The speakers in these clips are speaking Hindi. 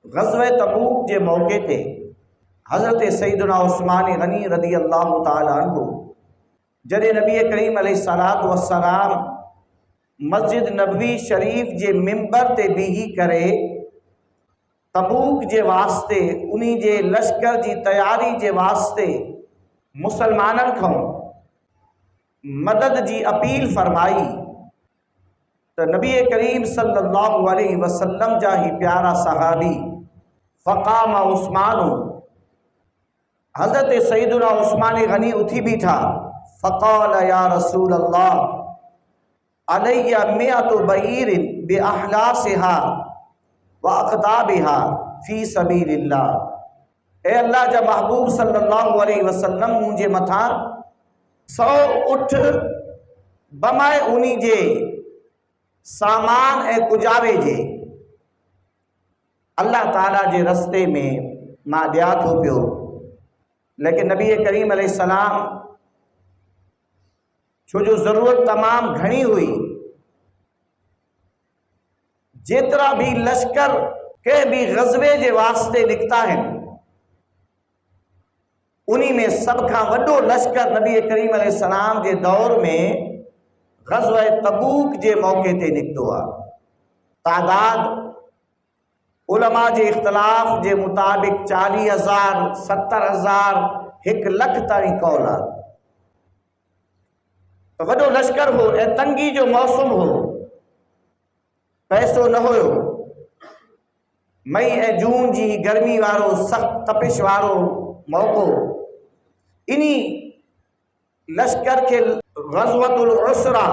ग़ज़वे तबूक जे मौके ते हज़रत सैयदना उस्मान गनी रदी अल्लाह ताला अन्हु जॾहिं नबी करीम अलैहिस्सलातु वस्सलाम मस्जिद नबवी शरीफ जे मिंबर ते बीही करे तबूक जे वास्ते उन्हीं जे लश्कर जी तैयारी जे वास्ते मुसलमाननि खां मदद जी अपील फरमाई तो नबी करीम सल्लल्लाहु अलैहि वसल्लम जा ही प्यारा सहाबी फ़क़ाम उस्मानु हज़रत सैयदना उस्मान गनी उठी बीठा फ़क़ाल या रसूल अल्लाह अलैया मिअतु बईरिन बिअहलासिहा व अक़दाबिहा फ़ी सबीलिल्लाह। ए अल्लाह जा महबूब सल्लल्लाहु अलैहि वसल्लम मुझे मथा 100 उठ बमाए उन्हीं जे सामान ए कुजावे जे अल्लाह ताला जे रस्ते में मां ॾिया थो पियो। लेकिन नबी करीम अलैहिस्सलाम छो जो ज़रूरत तमाम घणी हुई, जेतरा भी लश्कर के भी ग़ज़वे जे वास्ते निकता हैं उन्हीं में सब खां वड्डो लश्कर नबी करीम अलैहिस्सलाम जे दौर में ग़ज़वे तबूक जे मौके ते निकतो आ। तादाद उलमा जे इख्तिलाफ जे मुताबिक 40,000 70,000 1 लख ताईं कौल आ। तो वड्डो लश्कर हो ऐं तंगी जो मौसम हो, पैसो न हुयो, मई ऐं जून जी गर्मी वारो सख्त तपिश वारो मौक़ो, इन्हीं लश्कर के ग़ज़वतुल उसरा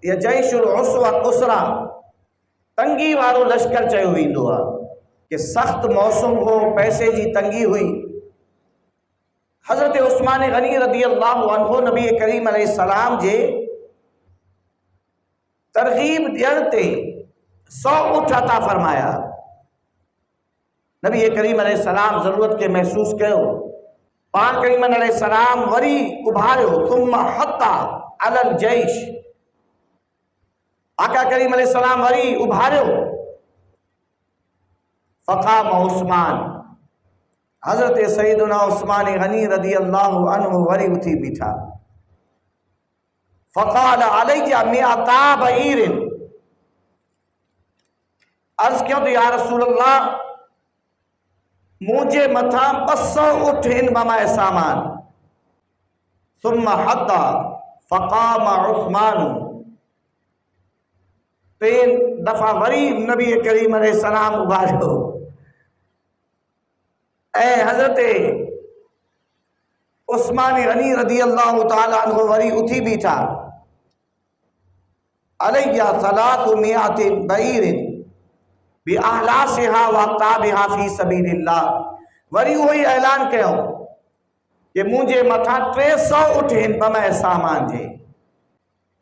या जैशुल उसरा तंगी वारो लश्कर चयो वेंदो आहे कि सख्त मौसम हो, पैसे जी तंगी हुई। हज़रत उस्मान गनी रदी अल्लाहु अन्हु नबी करीम अलैहिस्सलाम जे तरगीब ॾियण ते 100 उठ अता फरमाया। नबी करीम अलैहिस्सलाम ज़रूरत के महसूस कयो, पान करीम अलैहिस्सलाम वरी उभारियो तुम हत्ता अलल जैश, आका करीम अलैहिस्सलाम वरी उभारियो फ़क़ाम उस्मान, हज़रत सैयदना उस्मान गनी रदी अल्लाहु अन्हु वरी उठी बीठा फ़क़ाल अलैया मिअता बईरिन, अर्ज़ क्यों तो या रसूल अल्लाह मुझे मथा 200 उठ इन बमाए सामान। सुम्मा हत्ता फ़क़ाम उस्मान, 3 दफ़ा वरी नबी करीम अलैहिस्सलाम उभारियो ऐं हज़रत उस्मान गनी रदी अल्लाहु ताला अन्हु वरी उठी बीठा अलैया सलातु मिअतिन बईरिन बिअहलासिहा व अक़ताबिहा फ़ी सबीलिल्लाह। वरी वही ऐलान कयो कि मुझे मथा 300 उठ हिन बमाए सामान जे।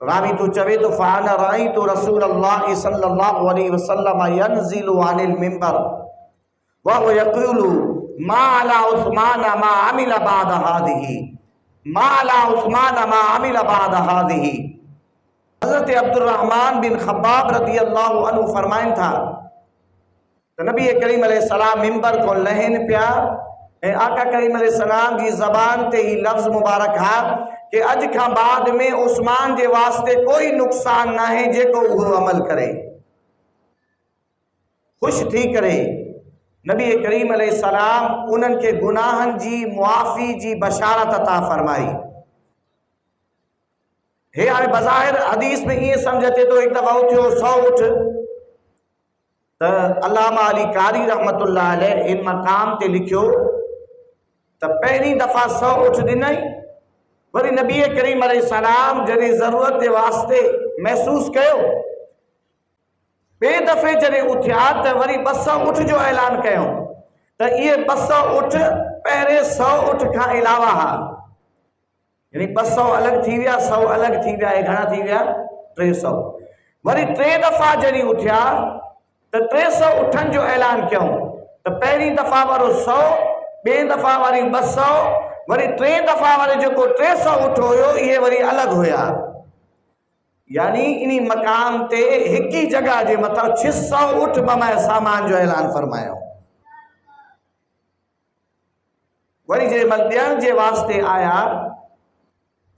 रावी तो चवे तो फ़अना रअयतु रसूलल्लाह सल्लल्लाहु अलैहि वसल्लम यनज़िलु अनिल मिंबर व हुवा यक़ूलु मा अला उस्मान मा अमिल बाद हादिही, मा अला उस्मान मा अमिल बाद हादिही। हज़रत अब्दुर्रहमान बिन खब्बाब रदी अल्लाहु अन्हु फरमाइन था तो नबी करीम अलैहिस्सलाम मिंबर को लहन पिया ऐं आका करीम अलैहिस्सलाम की ज़बान ते ही लफ्ज़ मुबारक हा कि अज खां बाद में उस्मान जे वास्ते कोई नुकसान ना है जेको उहो अमल करे। खुश थी करे नबी करीम अलैहिस्सलाम उन्हनि के गुनाहन जी मुआफ़ी जी बशारत अता फरमाई। हे हाणे बज़ाहिर हदीस में ये समझ अचे तो एक दफ़ा उठियो 100 उठ तो अल्लामा अली कारी रहमतुल्लाह अलैह इन मकाम ते लिखियो तो पहली दफ़ा 100 उठ ॾिनई, वरी नबी करीम अलैहिस्सलाम जॾहिं ज़रूरत जे वास्ते महसूस कयो ॿिए दफ़े जॾहिं उथिया तो वरी 200 उठ जो ऐलान कयो तो ये 200 उठ पहिरें 100 उठ खां अलावा हा, यानी 200 अलग थी विया, 100 अलग थी विया, घणा थी विया 300। वरी 3 दफ़ा जॾहिं उथिया तो 300 उठन जो ऐलान क्यों तो पहली दफ़ा वारो 100, ॿिए दफ़ा वारी 200, वरी 3 दफ़ा वारे जो 300 उठ हुयो ये वरी अलग हुया। यानी इन्हीं मकाम ते एक ही जगह जे मतलब 600 उठ बमाए सामान जो ऐलान फरमायो। वरी जेमल ॾियण जे वास्ते आया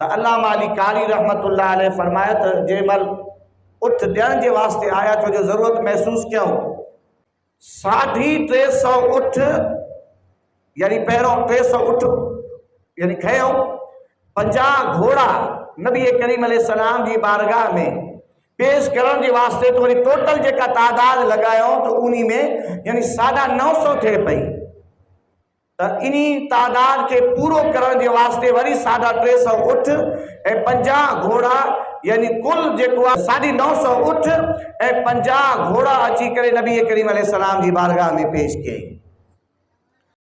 तो अल्लामा अली कारी रहमतुल्लाह अलैह फरमाया तो जेमल उठ ॾियण जे वास्ते आया तो जो ज़रूरत महसूस क्यों 350 उठ यानी पहिरों 300 उठ यानी खयों 50 घोड़ा नबी करीम अलैहिस्सलाम जी बारगाह में पेश करण जे वास्ते तो वरी टोटल जेका तादाद लगायो तो उन्हीं में यानी 950 थे पई तो इन्हीं तादाद के पूरो करण जे वास्ते वरी 350 उठ ए 50 घोड़ा यानी कुल जेको 950 उठ ए 50 घोड़ा अची करे नबी करीम अलैहिस्सलाम जी बारगाह में पेश कई।